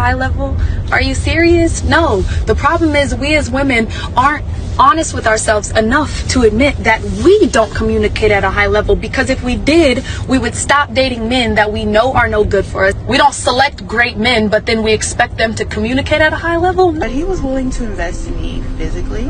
high level? Are you serious? No. The problem is we as women aren't honest with ourselves enough to admit that we don't communicate at a high level, because if we did, we would stop dating men that we know are no good for us. We don't select great men, but then we expect them to communicate at a high level. But he was willing to invest in me physically,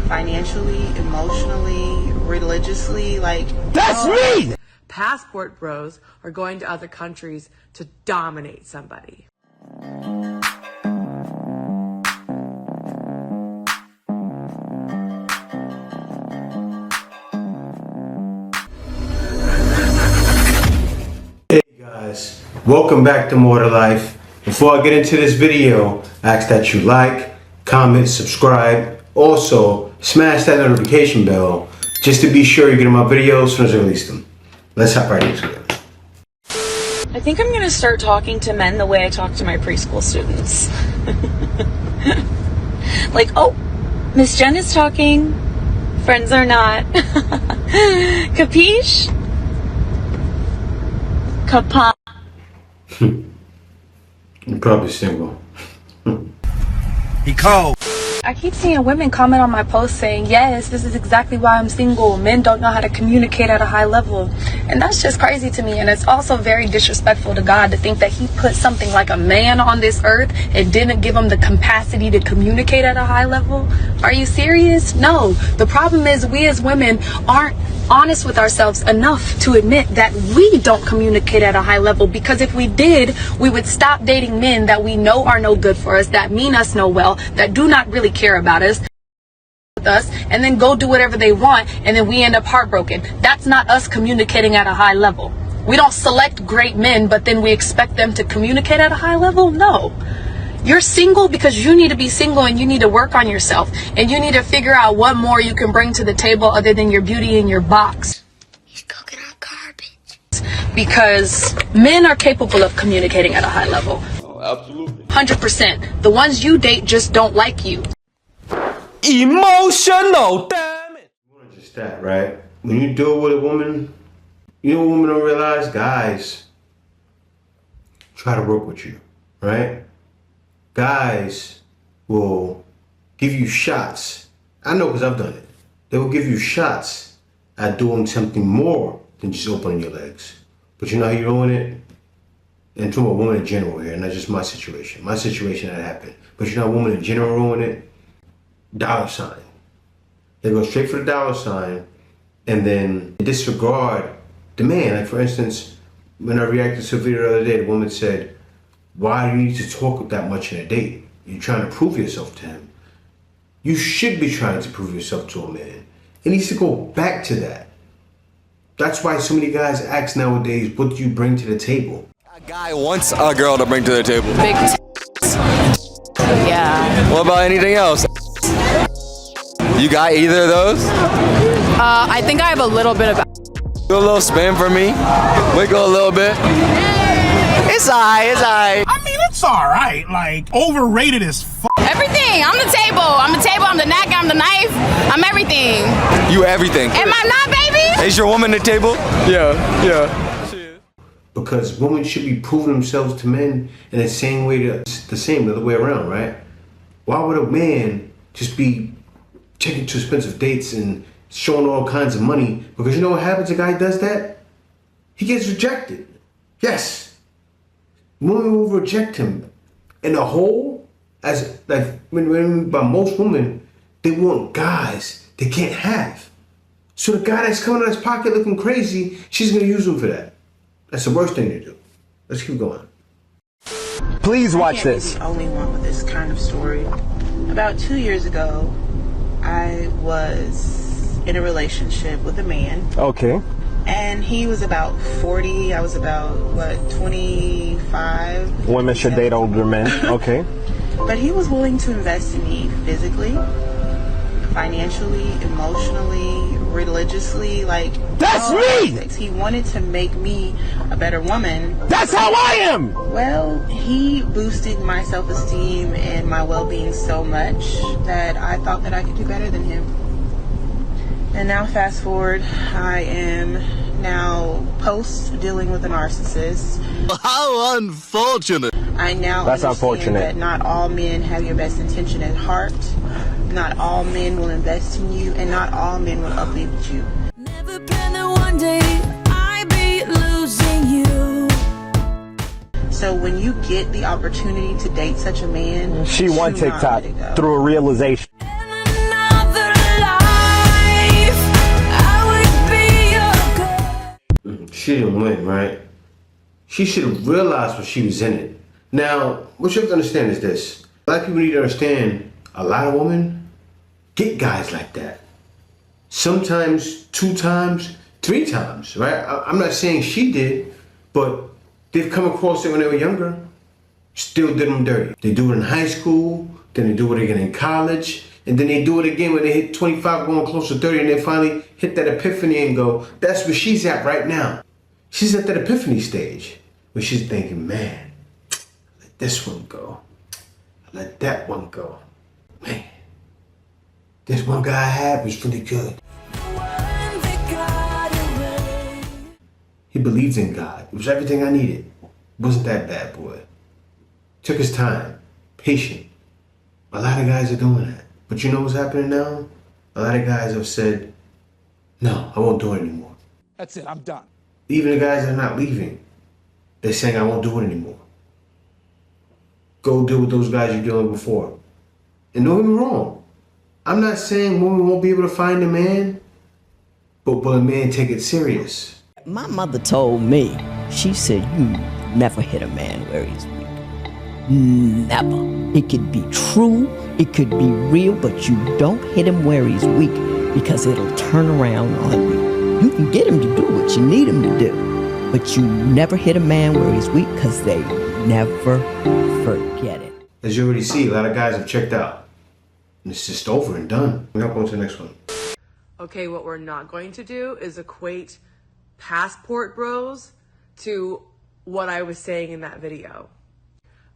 financially, emotionally, religiously, like... That's me! Passport bros are going to other countries to dominate somebody. Hey guys, welcome back to More to Life. Before I get into this video, I ask that you like, comment, subscribe. Also, smash that notification bell just to be sure you get my videos as soon as I release them. Let's hop right into it. I think I'm gonna start talking to men the way I talk to my preschool students. Like, oh, Miss Jen is talking, friends are not. Capiche? Capa. You're probably single. He cold. I keep seeing women comment on my post saying, yes, this is exactly why I'm single. Men don't know how to communicate at a high level. And that's just crazy to me. And it's also very disrespectful to God to think that he put something like a man on this earth and didn't give him the capacity to communicate at a high level. Are you serious? No. The problem is we as women aren't honest with ourselves enough to admit that we don't communicate at a high level, because if we did, we would stop dating men that we know are no good for us, that mean us no well, that do not really care about us, and then go do whatever they want, and then we end up heartbroken. That's not us communicating at a high level. We don't select great men, but then we expect them to communicate at a high level. No. You're single because you need to be single, and you need to work on yourself, and you need to figure out what more you can bring to the table other than your beauty in your box. He's cooking on garbage. Because men are capable of communicating at a high level. Oh, absolutely. 100%. The ones you date just don't like you. Emotional, damn it. More than just that, right? When you deal with a woman, you know what women don't realize? Guys try to work with you, right? Guys will give you shots. I know because I've done it. They will give you shots at doing something more than just opening your legs. But you know how you're doing it? And to a woman in general here, not just my situation. My situation that happened. But you know how women in general ruin it? Dollar sign. They go straight for the dollar sign and then disregard the man. Like for instance, when I reacted to a video the other day, the woman said, why do you need to talk that much in a date? You're trying to prove yourself to him. You should be trying to prove yourself to a man. It needs to go back to that. That's why so many guys ask nowadays, what do you bring to the table? A guy wants a girl to bring to the table. Big yeah. What about anything else? You got either of those? I think I have a little bit of. Do a little spin for me. Wiggle a little bit. It's alright, it's alright. I mean, it's alright. Like, overrated as fuck. Everything. I'm the table. I'm the table. I'm the neck. I'm the knife. I'm everything. You everything. Am I not, baby? Is your woman the table? Yeah. Because women should be proving themselves to men in the same way, the other way around, right? Why would a man just be taking too expensive dates and showing all kinds of money? Because you know what happens? A guy does that, he gets rejected. Yes. Women will reject him. In a whole, as like by most women, they want guys they can't have. So the guy that's coming out of his pocket looking crazy, she's gonna use him for that. That's the worst thing to do. Let's keep going. Please watch this. I can't be the only one with this kind of story. About 2 years ago, I was in a relationship with a man. Okay. And he was about 40. I was about, 25. Women should date older men. Okay. But he was willing to invest in me physically, financially, emotionally, religiously, like... That's me! He wanted to make me a better woman. That's how I am! Well, he boosted my self-esteem and my well-being so much that I thought that I could do better than him. And now fast forward, I am now, post dealing with a narcissist, How unfortunate. I now That's understand unfortunate. that not all men have your best intention at heart. Not all men will invest in you, and not all men will uplift you. Never planned that one day I'd be losing you. So when you get the opportunity to date such a man, She won do not TikTok let it go. through a realization. In another life, I would be your girl. She didn't win, right? She should have realized when she was in it. Now, what you have to understand is this. A lot of people need to understand a lot of women get guys like that. Sometimes 2 times, 3 times, right? I'm not saying she did, but they've come across it when they were younger. Still did them dirty. They do it in high school, then they do it again in college, and then they do it again when they hit 25, going close to 30, and they finally hit that epiphany and go, that's where she's at right now. She's at that epiphany stage where she's thinking, man, let this one go. Let that one go. Man, this one guy I had was really good. One that got away. He believed in God. It was everything I needed. Wasn't that bad, boy. Took his time. Patient. A lot of guys are doing that. But you know what's happening now? A lot of guys have said, no, I won't do it anymore. That's it. I'm done. Even the guys that are not leaving, they're saying, I won't do it anymore. Go deal with those guys you're dealing with before. And don't get me wrong. I'm not saying women won't be able to find a man, but will a man take it serious? My mother told me, she said, you never hit a man where he's weak. Never. It could be true, it could be real, but you don't hit him where he's weak because it'll turn around on you. You can get him to do what you need him to do, but you never hit a man where he's weak because they never forget it. As you already see, a lot of guys have checked out. And it's just over and done. We're going to the next one. Okay, what we're not going to do is equate passport bros to what I was saying in that video.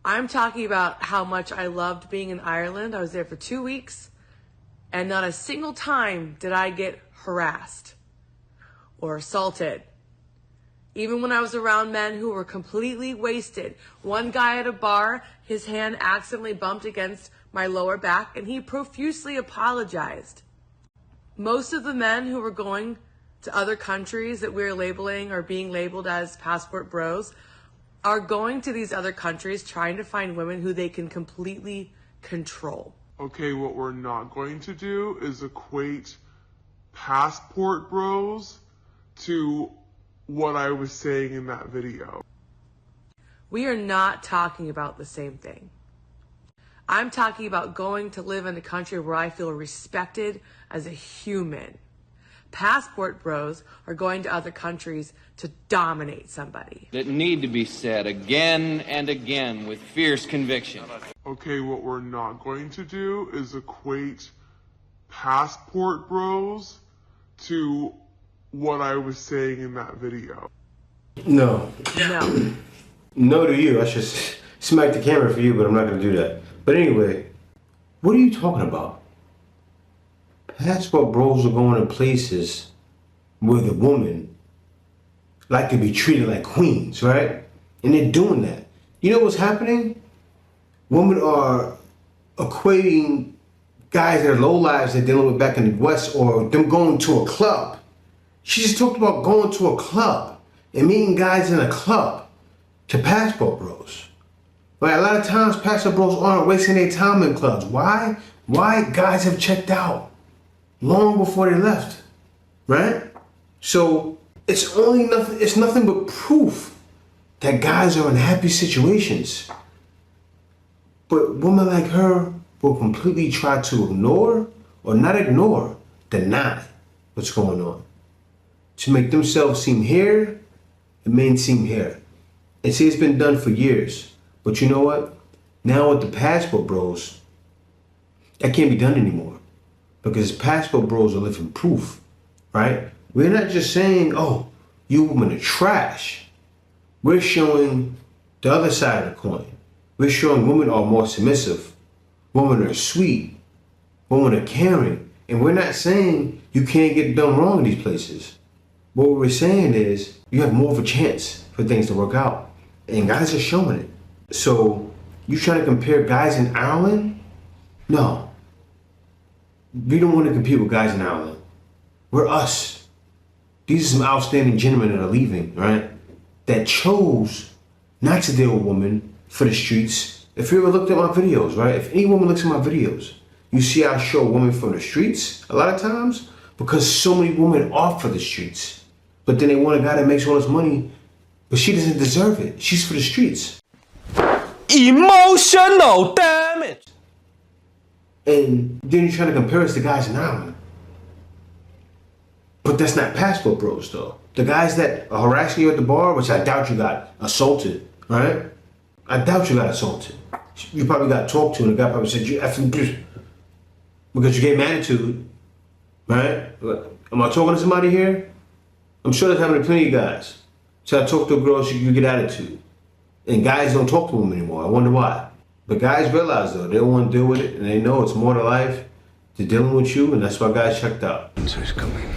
I'm talking about how much I loved being in Ireland. I was there for 2 weeks, and not a single time did I get harassed or assaulted. Even when I was around men who were completely wasted. One guy at a bar, his hand accidentally bumped against my lower back, and he profusely apologized. Most of the men who were going to other countries that we're labeling or being labeled as passport bros are going to these other countries trying to find women who they can completely control. Okay, what we're not going to do is equate passport bros to what I was saying in that video. We are not talking about the same thing. I'm talking about going to live in a country where I feel respected as a human. Passport bros are going to other countries to dominate somebody. That need to be said again and again with fierce conviction. Okay, what we're not going to do is equate passport bros to what I was saying in that video. No. No. No to you. I should smack the camera for you, but I'm not going to do that. But anyway, what are you talking about? Passport bros are going to places where the women like to be treated like queens, right? And they're doing that. You know what's happening? Women are equating guys that are low lives they're dealing with back in the West, or them going to a club. She just talked about going to a club and meeting guys in a club to passport bros. But a lot of times passport bros aren't wasting their time in clubs. Why? Why? Guys have checked out long before they left, right? So it's nothing but proof that guys are in happy situations. But women like her will completely try to ignore, or not ignore, deny what's going on, to make themselves seem here and men seem here. And see, it's been done for years. But you know what? Now with the passport bros, that can't be done anymore. Because passport bros are living proof, right? We're not just saying, oh, you women are trash. We're showing the other side of the coin. We're showing women are more submissive. Women are sweet. Women are caring. And we're not saying you can't get done wrong in these places. What we're saying is you have more of a chance for things to work out. And guys are showing it. So you trying to compare guys in Ireland? No. We don't want to compete with guys in Ireland. We're us. These are some outstanding gentlemen that are leaving, right? That chose not to deal with women for the streets. If you ever looked at my videos, right? If any woman looks at my videos, you see I show women from the streets a lot of times because so many women are for the streets. But then they want a guy that makes all this money, but she doesn't deserve it. She's for the streets. Emotional damage. And then you're trying to compare us to guys in Ireland. But that's not passport bros, though. The guys that are harassing you at the bar, which I doubt you got assaulted, right? I doubt you got assaulted. You probably got talked to, and the guy probably said, you effing bitch. Because you gave attitude, right? Am I talking to somebody here? I'm sure there's happening to plenty of guys. So I talk to a girl, you get attitude. And guys don't talk to them anymore. I wonder why. But guys realize, though, they don't want to deal with it, and they know it's more to life to dealing with you, and that's why guys checked out. Answer's coming.